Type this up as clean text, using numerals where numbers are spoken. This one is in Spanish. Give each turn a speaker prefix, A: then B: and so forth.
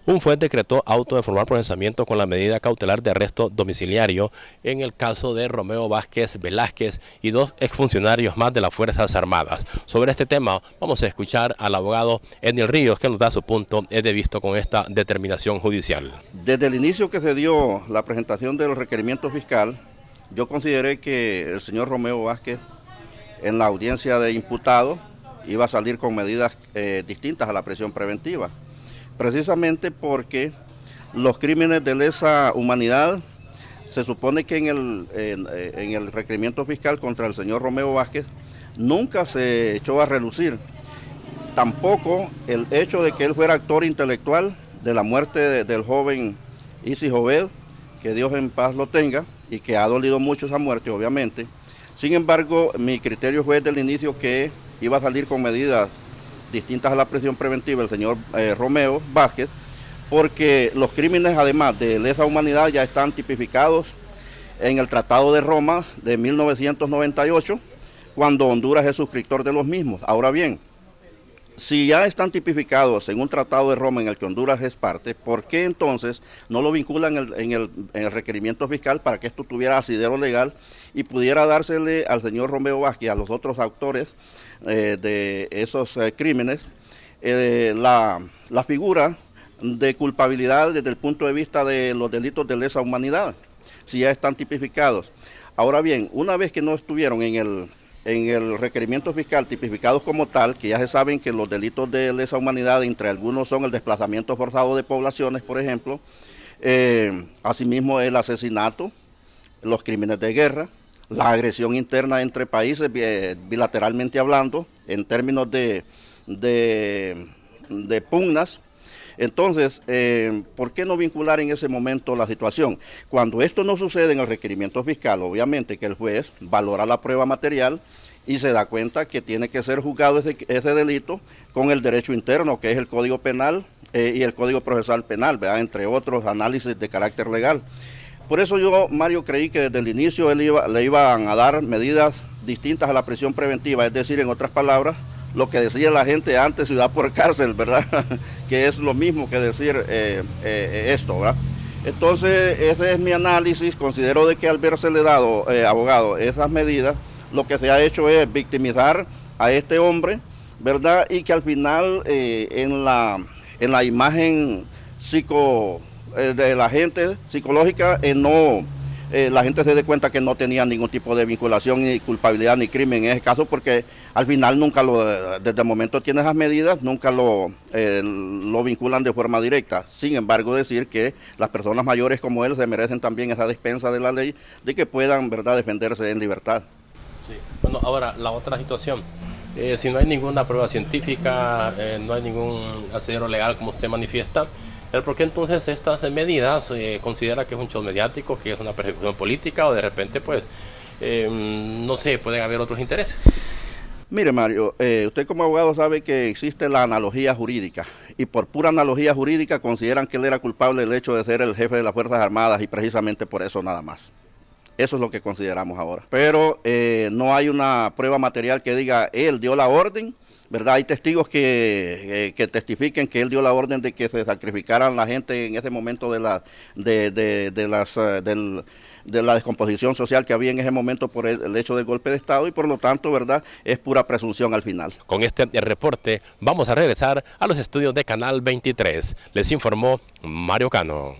A: Un juez decretó auto de formal procesamiento con la medida cautelar de arresto domiciliario en el caso de Romeo Vázquez Velázquez y dos exfuncionarios más de las Fuerzas Armadas. Sobre este tema vamos a escuchar al abogado Ednil Ríos, que nos da su punto de vista con esta determinación judicial.
B: Desde el inicio que se dio la presentación del requerimiento fiscal, yo consideré que el señor Romeo Vázquez en la audiencia de imputado iba a salir con medidas distintas a la prisión preventiva. Precisamente porque los crímenes de lesa humanidad, se supone que en el requerimiento fiscal contra el señor Romeo Vázquez nunca se echó a relucir. Tampoco el hecho de que él fuera actor intelectual de la muerte del joven Isis Jovel, que Dios en paz lo tenga, y que ha dolido mucho esa muerte, obviamente. Sin embargo, mi criterio fue desde el inicio que iba a salir con medidas distintas a la prisión preventiva el señor Romeo Vázquez, porque los crímenes, además de lesa humanidad, ya están tipificados en el Tratado de Roma de 1998, cuando Honduras es suscriptor de los mismos. Ahora bien, si ya están tipificados en un Tratado de Roma en el que Honduras es parte, ¿por qué entonces no lo vinculan en el requerimiento fiscal para que esto tuviera asidero legal y pudiera dársele al señor Romeo Vázquez y a los otros autores de esos crímenes la figura de culpabilidad desde el punto de vista de los delitos de lesa humanidad, si ya están tipificados? Ahora bien, una vez que no estuvieron en el requerimiento fiscal tipificados como tal, que ya se saben que los delitos de lesa humanidad, entre algunos son el desplazamiento forzado de poblaciones, por ejemplo, asimismo el asesinato, los crímenes de guerra, la agresión interna entre países bilateralmente hablando, en términos de pugnas. Entonces, ¿por qué no vincular en ese momento la situación? Cuando esto no sucede en el requerimiento fiscal, obviamente que el juez valora la prueba material y se da cuenta que tiene que ser juzgado ese delito con el derecho interno, que es el Código Penal y el Código Procesal Penal, ¿verdad?, entre otros análisis de carácter legal. Por eso yo, Mario, creí que desde el inicio le iban a dar medidas distintas a la prisión preventiva, es decir, en otras palabras, lo que decía la gente antes, ciudad por cárcel, ¿verdad? Que es lo mismo que decir esto, ¿verdad? Entonces, ese es mi análisis. Considero de que al versele dado, abogado, esas medidas, lo que se ha hecho es victimizar a este hombre, ¿verdad? Y que al final, en la imagen de la gente psicológica, la gente se dé cuenta que no tenía ningún tipo de vinculación, ni culpabilidad, ni crimen en ese caso, porque al final desde el momento que tiene esas medidas, nunca lo vinculan de forma directa. Sin embargo, decir que las personas mayores como él se merecen también esa dispensa de la ley, de que puedan, ¿verdad?, defenderse en libertad.
A: Sí. Bueno, ahora la otra situación. Si no hay ninguna prueba científica, no hay ningún asidero legal como usted manifiesta, ¿por qué entonces estas medidas considera que es un show mediático, que es una persecución política, o de repente, pues, no sé, pueden haber otros intereses?
B: Mire, Mario, usted como abogado sabe que existe la analogía jurídica, y por pura analogía jurídica consideran que él era culpable del hecho de ser el jefe de las Fuerzas Armadas, y precisamente por eso nada más. Eso es lo que consideramos ahora. Pero no hay una prueba material que diga él dio la orden, ¿verdad? Hay testigos que testifiquen que él dio la orden de que se sacrificaran la gente en ese momento de la descomposición social que había en ese momento por el hecho del golpe de Estado, y por lo tanto, ¿verdad?, es pura presunción al final.
A: Con este reporte vamos a regresar a los estudios de Canal 23. Les informó Mario Cano.